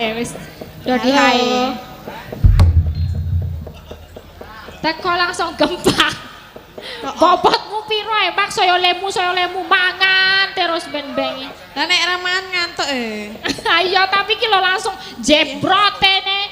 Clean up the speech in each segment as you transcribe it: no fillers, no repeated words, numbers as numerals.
Wis dadi hae. Teko langsung gempak. Bobotmu piro emang saya lemu mangan terus ben-bengi. Lah nek ra mangan ngantuk Ayo tapi ki lho langsung jebrot ne.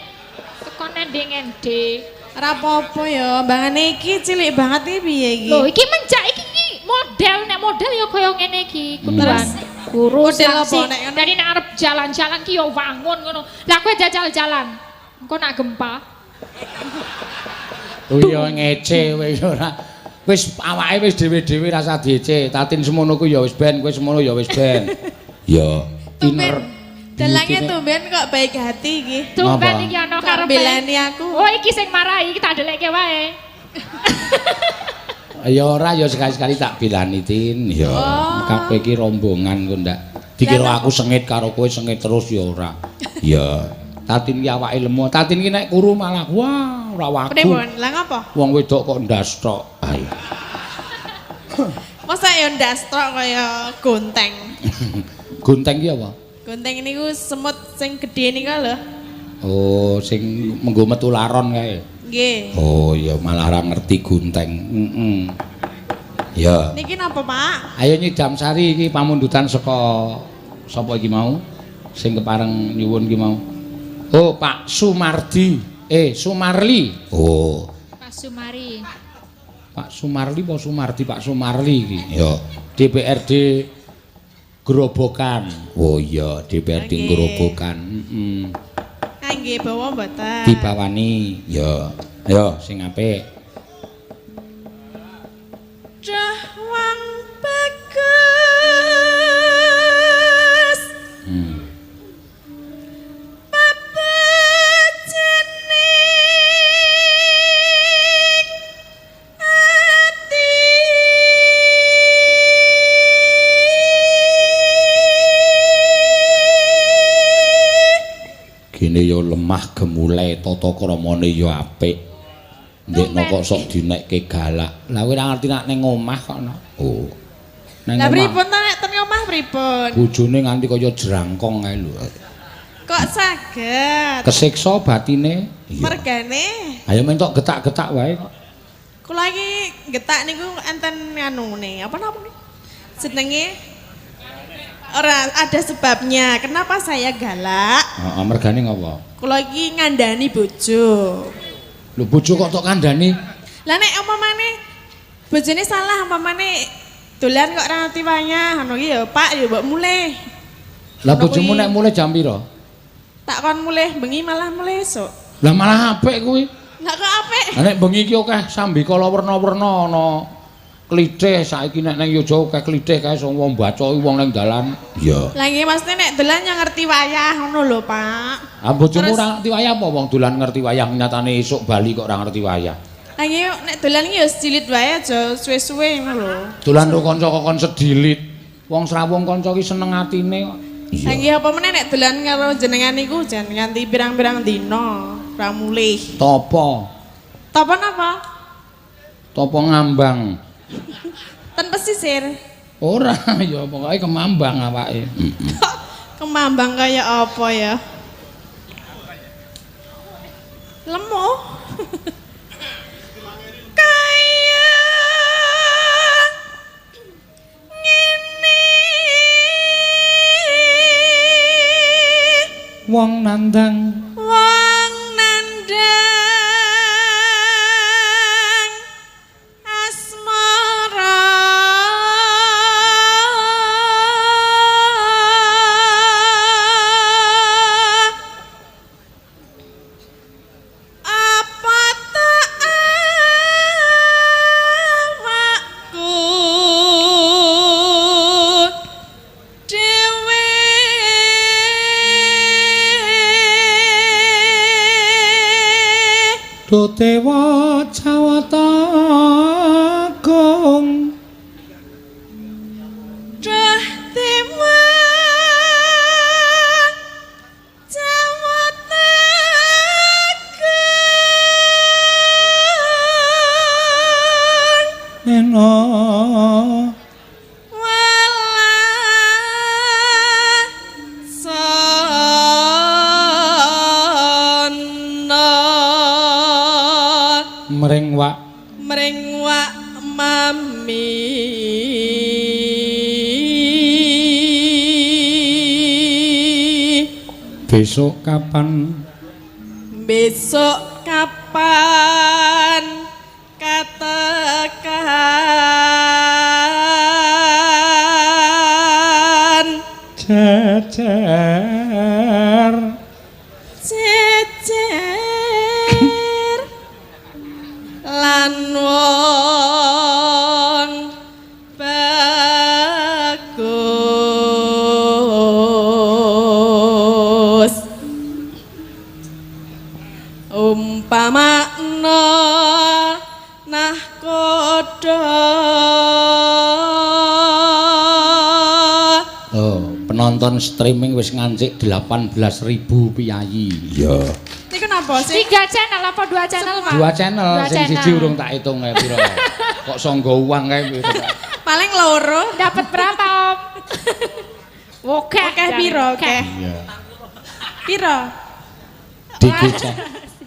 Teko nending-endi. Ora apa-apa ya, mbangane iki cilik banget iki piye iki? Lho iki menjak iki model nek model ya kaya ngene iki. Kuduan. Kurus Model apa langsing. nek ngono? Dari nek arep jalan-jalan ki ya wangun ngono. Lah kowe jajal jalan. Engko nak gempa. Oh iya ngece wis ora. Wis awake wis dhewe-dhewe rasa diece. Tatin semono ku ya wis ben, kowe semono ya wis ben. Ya, tiner. Dalange tumben kok baik hati iki. Tumben iki ana karepe. Belani aku. Oh iki sing marahi iki tak ndeleke wae. Ya ora ya sekali-sekali tak bilani Tin. Ya, kabeh iki rombongan kok ndak. Dikira aku sengit karo kowe sengit terus ya ora. Ya, Tatin ki awake lemu. Tatin ki nek kuru malah wah ora wagu. Pripun? Lah ngapa? Wong wedok kok ndas tok. Ayo. Masa ya ndas tok kaya gonteng. Gonteng ki apa? Gonteng niku semut sing gedhe nika lho. Oh, sing menggo metu laron kae. Nggih. Oh, ya malah ora ngerti gonteng. Ya. Niki napa, Pak? Ayo nyidam sari iki pamundutan saka sapa iki mau? Sing kepareng nyuwun iki mau. Oh, Pak Sumardi. Sumarli. Oh, Pak Sumari. Pak Sumarli apa Sumardi? Pak Sumarli iki. Ya, DPRD Grobogan. Oh iya, DPRD Grobogan. Nggih, bawa mboten. Dibawani. Ya. Ayo sing apik. Dawang bagus. Gene ya lemah gemulai tata kramane ya apik. Ndekno kok sok dinekke galak. Lah kowe ora ngerti nek ning omah kok no. Oh. Nang Lah omah. pripun ta nek ten omah pripun? Bojone nganti kaya jerangkong kae lho. Kok saged? Kesiksa batine. Iya. Mergane Ayo mentok getak-getak wae kok. kula iki getak niku enten anune. Apa namanya? Jenenge ora ada sebabnya. Kenapa saya galak? Heeh, mergane ngopo? Kula iki ngandani bojo. Lho bojo kok tok kandhani? Lah nek umpamane bojone salah umpamane dolan kok ora ngerti wayah ngono iki ya Pak ya mbok mulih. Lah bojomu nek mulai jam pira? Tak kon mulih bengi malah mulih esuk. Lah malah apik kuwi. Lah kok apik? Lah nek bengi iki akeh sambikala werna-werna ana klithih saiki nek ning Yojo akeh klithih kae sing wong bacoki wong ning dalan. Iya. Lah nggih maksudnya nek dolan yang ngerti wayah ngono lho Pak. Ah bojomu Terus- ora ngerti wayah apa wong dolan ngerti wayah nyatane esuk bali kok ora ngerti wayah. Lah nggih nek dolan iki ya cilit wae aja suwe-suwe ngono lho. Dolan karo kanca kok kon sedilit. Wong srawung kanca ki seneng atine kok. Lah nggih apa meneh nek dolan karo jenengan niku jan nganti pirang-pirang dina ora mulih. Topo? Tapa napa? Topo ngambang. Ten pesisir. Ora, ya pokoke kemambang awake. Kemambang kaya apa ya? Lemu. Kaya ngene. Wong nandang Wong nandang asmara. Apa tak awakku dhewe do dewa jawata agung. Dah dewa jawata agung. Eno Wala Mrengwak mami besok kapan katakan jejer lan wong bagus umpamana nahkoda penonton streaming wis ngancik 18.000 piyayi ya niku napa sih 3 channel apa 2 channel Pak? 2 channel sing siji urung tak hitung kae pira kok sangga uang kae paling loro Dapat berapa Om? Oke piro oke piro DG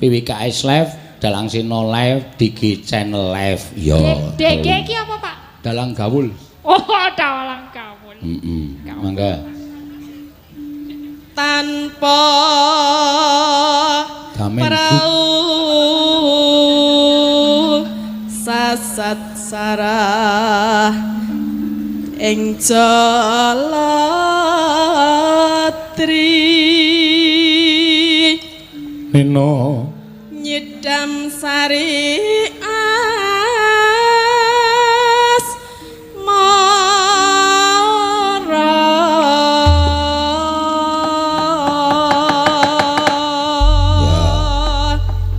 PWKS Live Dalang Sino Live DG Channel Live ya DG iki apa Pak? Dalang Gawul Dalang Gawul mangga tanpa Damen prau sasat sarah ing jalatri Nino nyedam sari as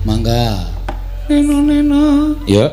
mangga Nino ya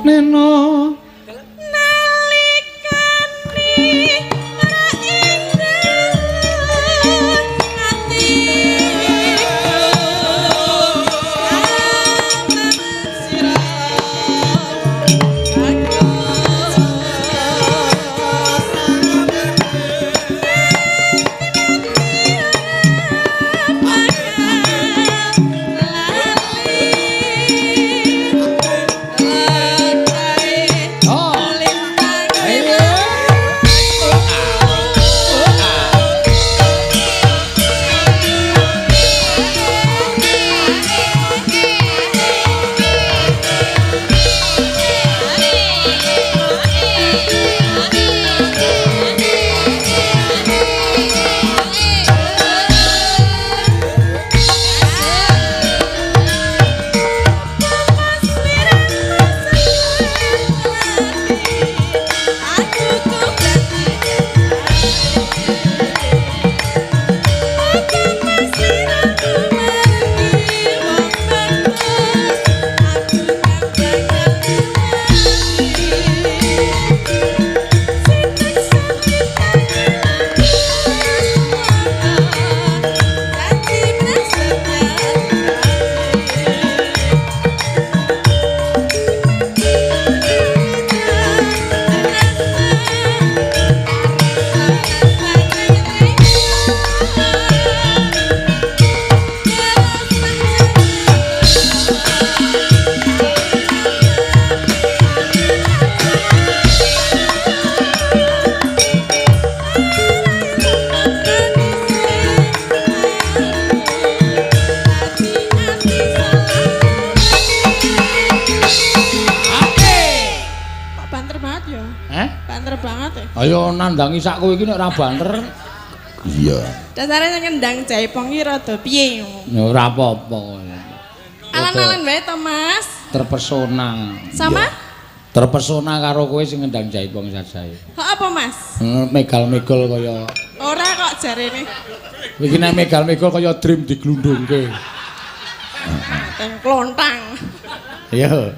Neno Ayo nandangi sak kowe iki nek ora banter. Iya. Dasare sing ngendang Jaipong iki rada piye? Ya ora apa-apa. Alan-alan wae to, Mas. Terpesona. Sama? Terpesona karo kowe sing ngendang Jaipong sajae. Apa, Mas? Megal-megol kaya Ora kok jarene. iki nek megal-megol kaya dream diglundungke. Teng klontang. Iya.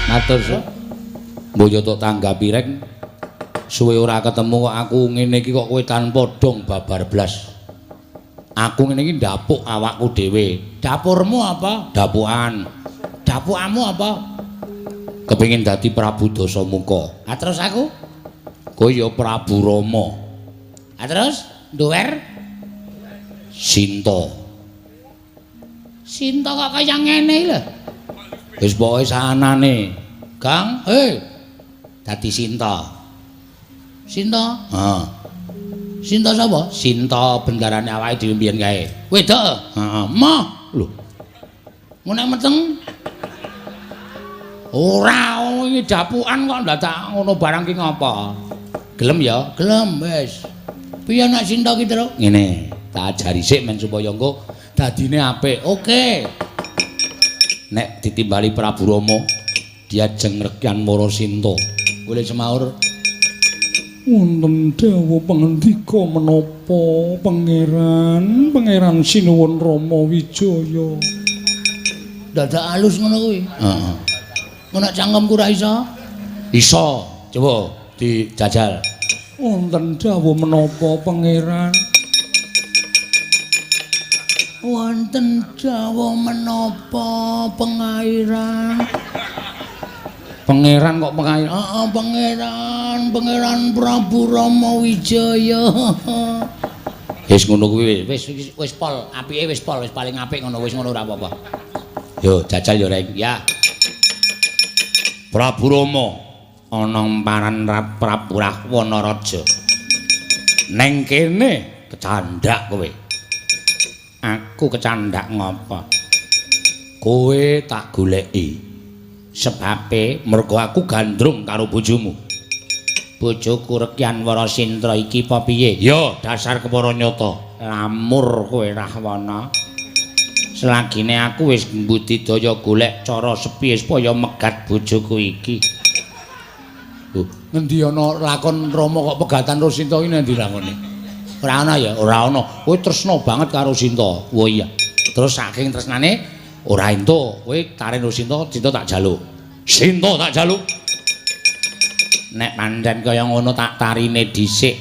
Matur mboyo tok tanggapi rek suwe ora ketemu kok aku ngene iki kok kowe tanpa dong babar blas. Aku ngene iki ndapuk awakku dhewe. Dapurmu apa? Dapukan. Dapukamu apa? Kepengin dadi Prabu Dasamuka. Ah terus aku? Kowe ya Prabu Rama. Ah terus nduwer Sinta. Sinta kok kaya ngene lho. Wis pokoke sanane. Kang, dadi Sinta. Sinta? Heeh. Sinta sapa? Sinta bendarane awake dhewe mbiyen kae. Wedok? Heeh. Mah, lho. Ngono meteng. Ora, iki dapukan kok ndadak ngono barang ki ngopo? Gelem ya? Gelem wis. Piye nek Sinta ki, Tru? Ngene, tak ajari sik men supaya engko dadine apik. Oke. Nek ditimbali Prabu Rama diajeng rekyan Mara Sinta. Boleh semaur. Wonten dawuh pangandika menapa Pangeran Sinuwun Rama Wijaya. Dadak alus ngono kuwi. Heeh. Ngono cangkemku ra iso? Iso. Coba dijajal. Wonten dawuh menapa Pangeran? Wonten dawuh menapa Pangeran? Pangeran kok Pangeran? Heeh, Pangeran Prabu Rama Wijaya. Wis ngono kuwi wis pol, apike wis pol, wis paling apik ngono wis ngono ora apa-apa. Yo jajal yo rek, ya. Prabu Rama ana emparan Prabu Rahwana Raja. Neng kene kecandhak kowe. Aku kecandhak ngopo? Kowe tak goleki. Sebabe mergo aku gandrung karo bojomu. Bojoku Rekyan Warasintra iki apa piye? Ya, dasar kepara nyata. Lamur kowe Rahwana. Selagine aku wis mbudidaya golek cara sepiye supaya megat bojoku iki. Ngendi ana lakon Rama kok pegatan karo Sinta iki ngendi lakone? Ora ana ya, ora ana. Kowe tresna banget karo Sinta. Oh iya. Terus saking tresnane ora entuk, kowe tarik karo Sinta, Sinta tak jaluk. Sinta tak jaluk. Nek pancen kaya ngono tak tarine dhisik.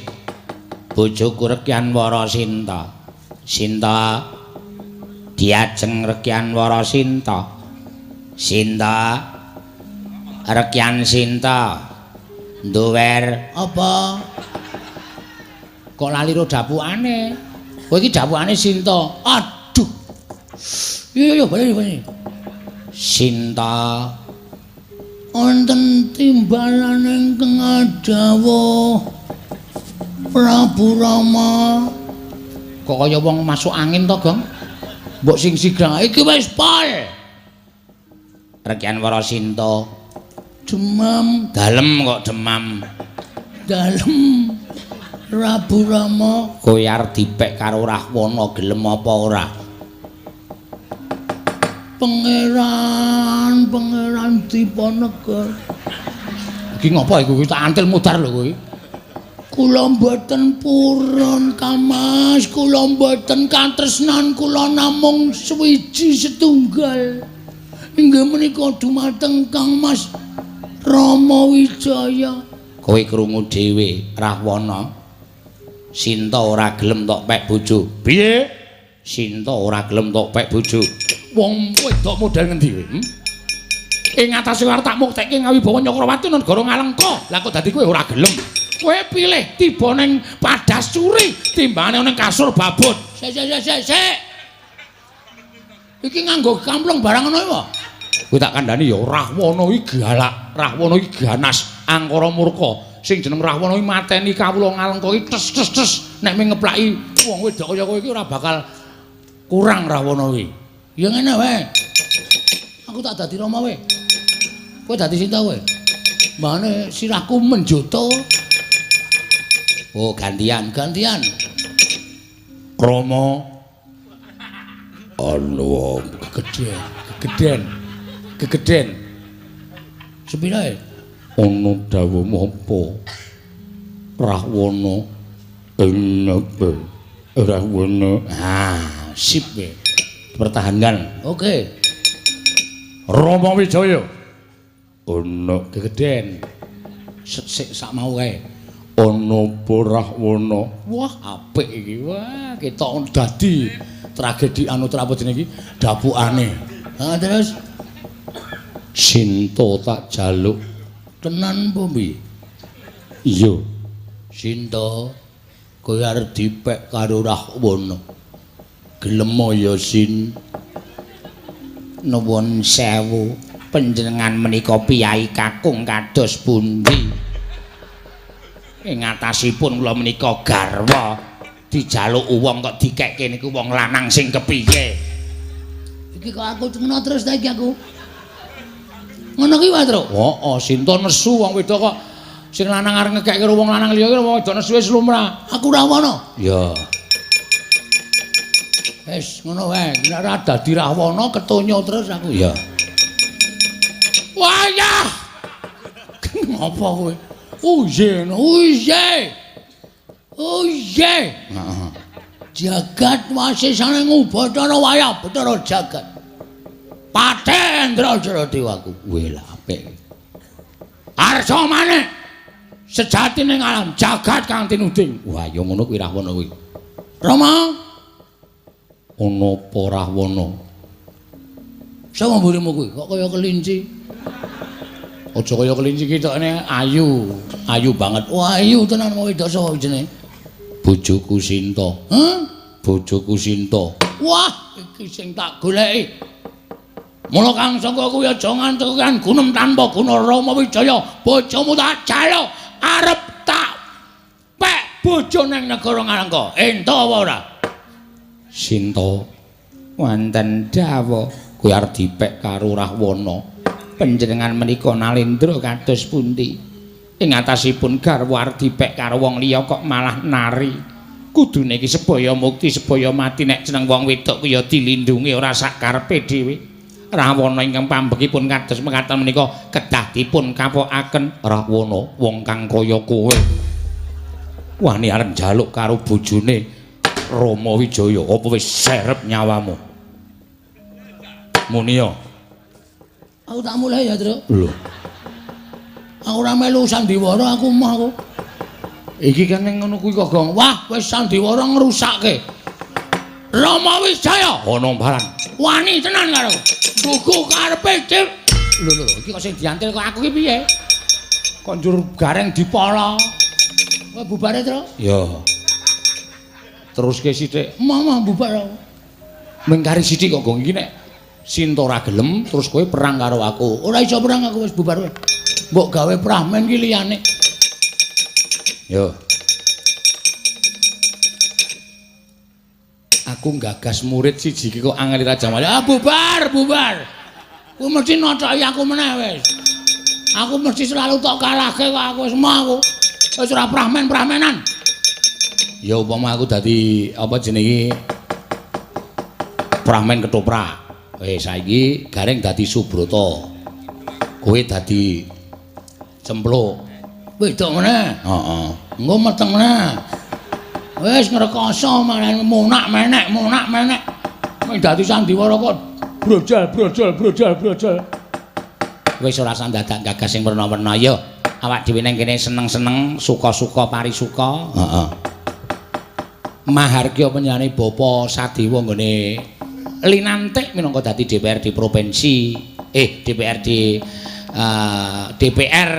Bojoku Rekyan Warasinta. Sinta diajeng Rekyan Warasinta. Sinta Rekyan Sinta. Nduwer apa? Kok lali ro dapukane? Kowe iki dapukane Sinta. Aduh. Iya bali. Sinta wonten timbalan ingkang dawuh Prabu Rama. Kok kaya wong masuk angin to, Gong? Mbok sing sigrang iki wis pol. Rekyan Warasinta. Demam, dalem kok demam. Dalem. Prabu Rama, kowe arep dipek karo Rahwana gelem apa ora? Pangeran Diponegoro. Iki ngapa iku tak antil mudar lho kowe. Kula mboten purun Kamas, kula mboten katresnan, kula namung swiji setunggal. Inggih menika dumateng Kang Mas Rama Wijaya. Kowe krungu dhewe Rahwana. Sinta ora gelem tok pek bojo. Piye? Sinta ora gelem tok pek bojo. Wong wedok model ngendi kowe? ing atase arep tak muktekke ngawibawa Nyakrawati negara Ngalengka. Lah kok dadi kowe ora gelem? Kowe pilih tiba ning Padasuri timbangane ning kasur babut. Sik. Iki nganggo kamplong barang ngono wae. Kowe tak kandhani ya Rahwana iki galak, Rahwana iki ganas, angkara murka. Sing jeneng Rahwana iki mateni kawula Ngalengka iki tes. Nek mung ngeplaki wong wedok kaya kowe iki ora bakal kurang Rahwana iki. Ya ngene wae. Aku tak dadi Rama wae. Kowe dadi Sinta kowe. Mane sirahku menjoto. Oh, gantian. Rama. Anu kegeden. Sepirae? Ana dawuhmu apa? Rahwana enepe. Rahwana. Sip kowe. Pertahankan. Oke. Rama Wijaya. Ana kegeden. Sik sak mau kae. Ana apa Rahwana? Wah, apik iki. Wah, ketok dadi tragedi anu apa jenenge iki? Dapukane. Terus Sinta tak jaluk tenan apa piye? Iya. Sinta, kowe arep dipek karo Rahwana. Gelem ya Sin? Nuwun sewu, panjenengan menika piyai kakung kados pundi? Ing atasipun kula menika garwa dijaluk wong kok dikekke niku wong lanang sing kepiye? Iki kok aku ngono terus ta iki aku. Ngono ki wae, Tru. Heeh, Sinta nesu wong wedok kok sing lanang arep ngekekke karo wong lanang liya ki wong wedok nesu wis lumrah. Aku Rahwana. Ya. Wis ngono wae, nek ora dadi Rahwana ketonyo terus aku. Ya. Wah ya. Ngopo kowe? Uye. Heeh. Jagat masih saneng Ubathara wayah Bathara jagat. Patendra Jaradewaku. Weh lha apik. Arsa maneh sejatine alam jagat kang tinuding. Wah ya ngono kuwi Rahwana kuwi. Rama. Ana apa Rahwana? Sapa mburimu kuwi? Kok kaya kelinci? Aja kaya kelinci ki tokne ayu. Ayu banget. Wah, ayu tenan wong wedok sapa jenenge? Bojoku Sinta. Hah? Bojoku Sinta. Wah, iki sing tak goleki. Mula kang sangka kuwi aja ngantuk kan gunem tanpa guna Rama Wijaya. Bojomu tak jaluk arep tak pek bojo nang negara Ngalengka. Ento apa ora? Sinta, wonten dawuh kowe arep dipek karo Rahwana. Panjenengan menika nalendra kados pundi? Ing atasipun garwa arep dipek karo wong liya kok malah nari. Kudune iki sebaya mukti sebaya mati nek jeneng wong wedok ku ya dilindungi ora sak karepe dhewe. Rahwana ingkang pambekipun kados mekaten menika kedah dipun kapokaken. Rahwana wong kang kaya kowe wani arep njaluk karo bojone Rama Wijaya, apa wis serep nyawamu? Muni ya. Aku tak mulai ya, Tru. Lho. Aku ora melu sandiwara aku mah aku. Iki kan ning ngono kuwi kok, Gong. Wah, wis sandiwara ngrusakke. Rama Wijaya ana baran. Wani tenan karo. Duku karepe cip. Lho, iki kok sing diantil kok aku ki piye? Kok njur gareng dipala. Kowe bubare, Tru? Ya. Terus ke sithik, mama bubar aku. Mengkari sithik kok Gong iki nek Sinta ora gelem terus kowe perang karo aku. Ora iso perang aku wis bubar wae. Mbok gawe pramen ki liyane. Yo. Aku gagas murid siji ki kok angel Raja Maya. Bubar. Ku mesti nocoki aku meneh wis. Aku mesti selalu tok kalahke kok aku wis mau aku. Wis ora pramen-pramenan. Ya umpama aku dadi apa jenenge pramen ketoprak. Saiki gareng dadi Subrata. Kowe dadi Cempluk. Wedok meneh. Heeh. Engko meteng meneh. Wis ngrekoso malah munak menek. Mung dadi sandiwara kok brojol. Wis ora usah dadak gagas sing werna-werna ya. Awak dhewe nang kene seneng-seneng, suka-suka parisuka. Heeh. Mahargya penyane Bapa Sadewa nggone linantik minangka dadi DPRD provinsi DPRD DPR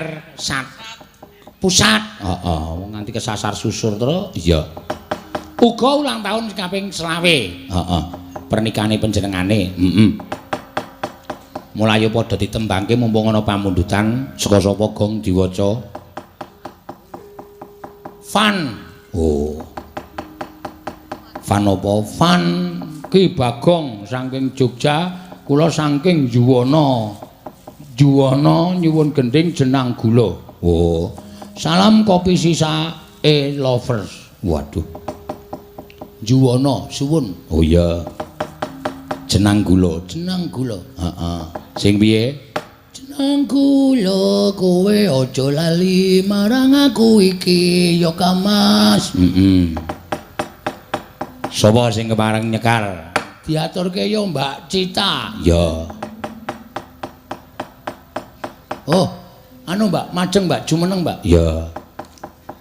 pusat. Heeh, nganti kesasar susur terus. Iya. Uga ulang tahun kaping 20. Heeh. Pernikahanane panjenengane. Mulai padha ditembangke mumpung ana pamundutan saka sapa gong diwaca. Fan. Oh. Fan apa? Fan Ki Bagong saking Jogja, kula saking Juwana. Juwana nyuwun gending jenang gula. Oh. Salam kopi sisa lovers. Waduh. Juwana suwun. Oh iya. Jenang gula, heeh. Sing piye? Jenang gula kowe aja lali marang aku iki ya Kamas. Sapa sing kepareng nyekar? Diaturke ya Mbak Cita. Ya. Oh, anu Mbak, majeng Mbak, jumeneng Mbak. Ya.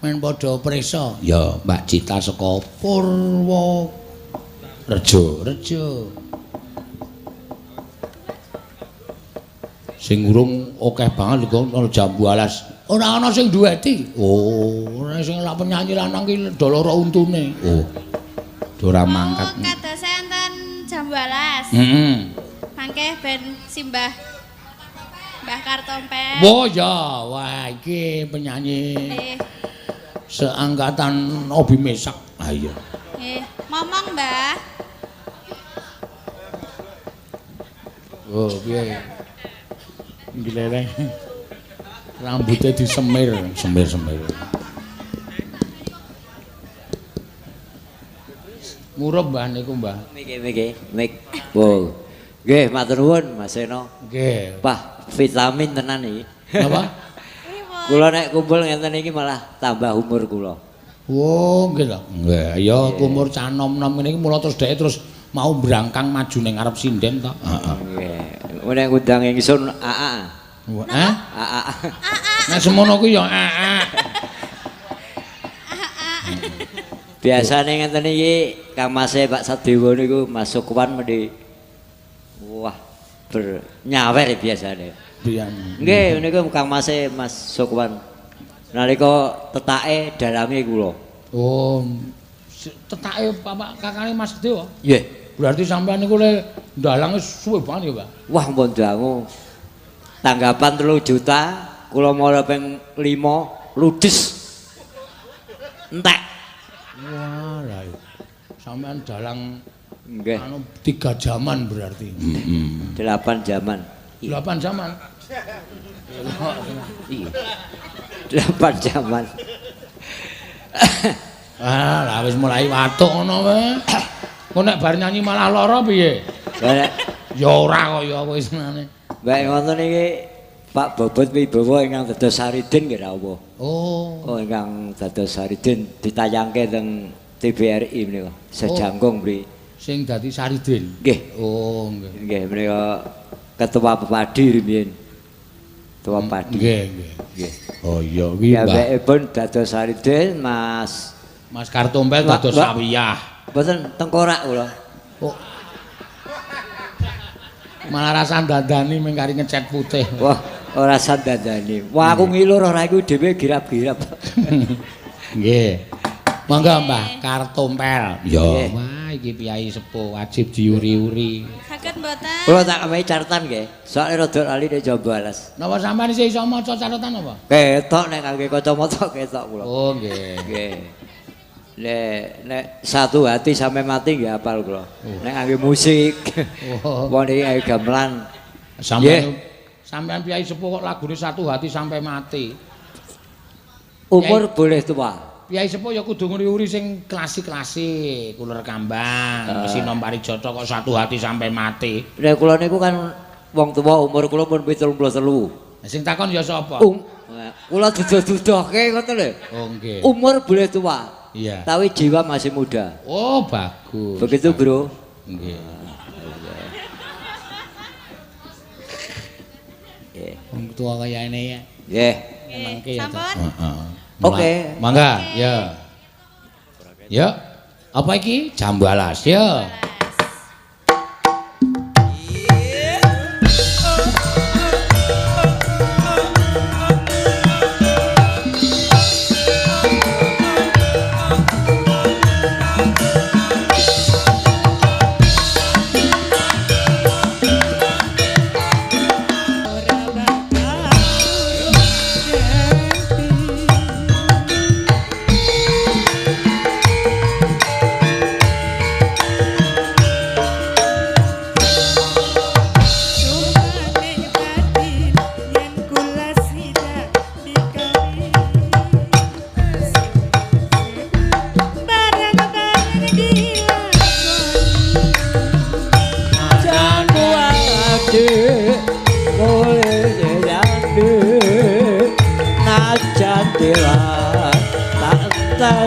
Men padha prisa. Ya, Mbak Cita saka Purworejo. Sing urung akeh banget kok Jambu Alas. Ora ana sing duweti. Oh, ora sing lak penyanyi lanang ki doloro untune. Oh. Ora mangkat. Kados enten Jambu Alas. Mangke ben simbah Mbah Kartompel. Oh ya, wah iki penyanyi seangkatan Obi Mesak. Ah iya. Momong, Mbah. Oh, piye? Gileleng. Rambutnya disemir. Murup Mbah niku, Mbah. Niki. Wow. Nggih, matur nuwun Mas Seno. Nggih. Wah, vitamin tenan iki. Napa? Kula nek kumpul ngenten iki malah tambah umur kula. Oh, nggih lho. Nggih, ya umur cah nom-nom ngene iki mula terus dhek terus mau brangkang maju ning ngarep sinden to. Heeh. Nggih. Nek ngundang ingsun AA. Hah? AA. Nek semono ku ya AA. Biasane ngenten iki Kang Mas Pak Sadewa niku masuk kuwan mendhi wah bernyawer biasane. Nggih niku Kang Mas Sukwan. Nalika tetake dalame kula. Oh. Tetake Bapak kakane Mas Dewa. Nggih. Berarti sampean niku le ndalang suwe banget ya, Pak. Wah mpun dangu. Tanggapan 3 juta, kula mara ping 5 ludes. Entek. Wah, lah. Sampean dalang nggih. Anu 3 jaman berarti. 8 jaman. 8 jaman. Iya. 8 jaman. Lah wis mulai watuk ngono wae. Kok nek bar nyanyi malah lara piye? Ya ora kaya wis ngene. Mbak ngoten iki Pak Bobot Wibowo ingkang dados Saridin nggih rawuh. Oh, ingkang dados Saridin ditayangke teng TVRI menika. Sejangkung mriki. Sing dadi Saridin. Nggih. Oh, nggih. Nggih menika ketua Pepadi riyen. Ketua Padi. Nggih. Oh iya kuwi Mbak. Mbakipun dados Saridin Mas Kartompel dados Sawiyah. Mboten tengkorak kula. Oh. Malah rasa dandani mung kari ngecat putih. Wah, ora sandandani. Wah, aku ngilur ora iku dhewe girap-girap. Nggih. Monggo Mbah Kartompel. Ya, wah iki piyai sepuh wajib diuri-uri. Saged mboten? Kula tak kamahi catatan nggih. Soale rada lali nek Jambu Alas. Napa sampean isih iso maca catatan apa? Ketok nek kangge kacamata ketok kula. Oh, nggih. Nggih. Nek satu hati sampai mati nggih hafal kula. Nek kangge musik. Wong iki kangge gamelan. Sampean piyai sepuh kok lagune satu hati sampai mati. Umur boleh tua. Piyai sepuh ya kudu nguri-uri sing klasik-klasik, Uler Kambang, Sinom Parijata kok satu hati sampai mati. Nek kula niku kan wong tua umur kula pun 73. Sing takon ya sapa? Kula duduh-duduhke ngoten lho. Oh nggih. Umur boleh tua. Iya. Tapi jiwa masih muda. Oh, bagus. Begitu, Bro. Nggih. Nggih. Wong tua kaya ini ya. Nggih. Nyenengke ya. Sampun? Heeh. Oke. Mangga, ya. Ya. Apa iki? Jambu Alas, ya.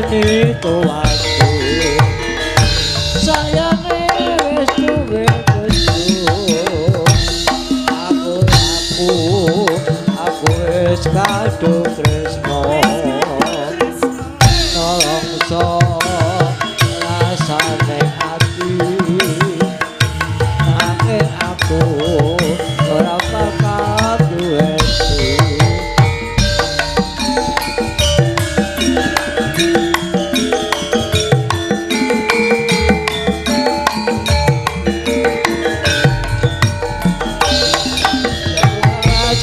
ngerteni tuanku sayange wis duwe bojo aku wis kadung tresno nolongso rasane ati nanging aku ora bakal duwe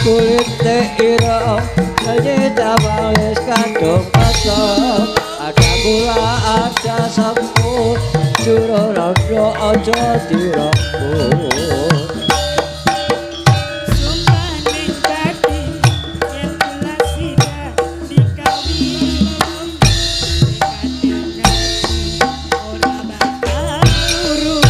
kulit ira kaya tawes kadung pasok ada gula ada semut juro rondo aja dirambut Sumpaning dadi yen kula sida dikawin ora bakal urung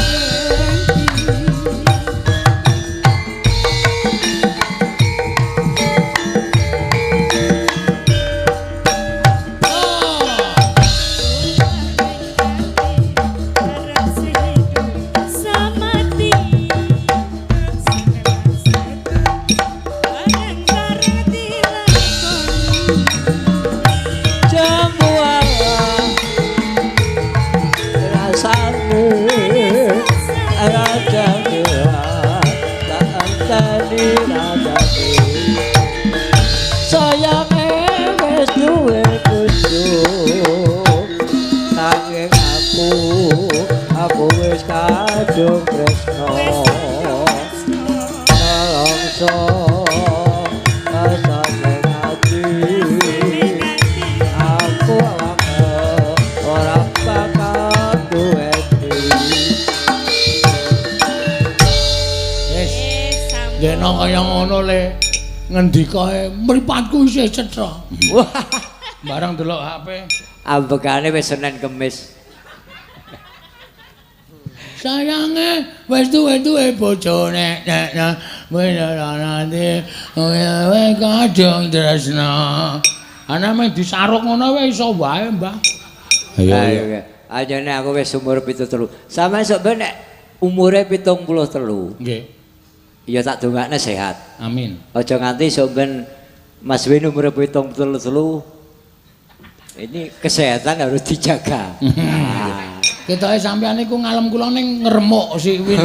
aku wis kadung tresno nolongso rasane ati aku ora bakal duweni wis dene kaya ngono le ngendikae mripatku isih cetha barang delok HP ambekane wis Senin Kemis sayange wis duwe bojo nek wis nanti wis kadung tresno ana meh disaruk ngono wis iso wae Mbah ayo ajane aku wis umur 73 sampe sok ben nek umure 73 nggih ya tak dongakne sehat amin aja nganti sok ben Mas Win umur 73 ini kesehatan harus dijaga ketoke sampean iku ngalem kula ning ngremuk si Win.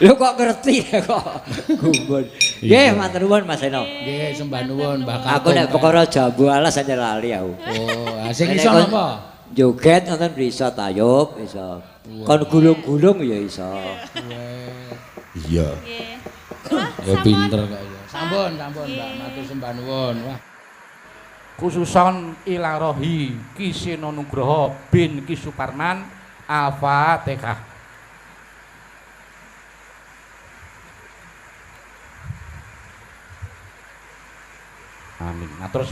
Lho kok ngerti kok gumun. Nggih, matur nuwun Mas Eno. Nggih, sembah nuwun Mbah Kakung. Aku nek perkara jambu alas aja lali aku. Oh, sing iso napa? Joget ngoten iso tayub, iso. Kon gulung-gulung ya iso. Iya. Ya pinter kok ya. Sampun, Mbak. Matur sembah nuwun. Wah. Khususon Ilarohi Kiseno Nugroho bin Ki Suparman Al-Fatihah. Amin. Nah terus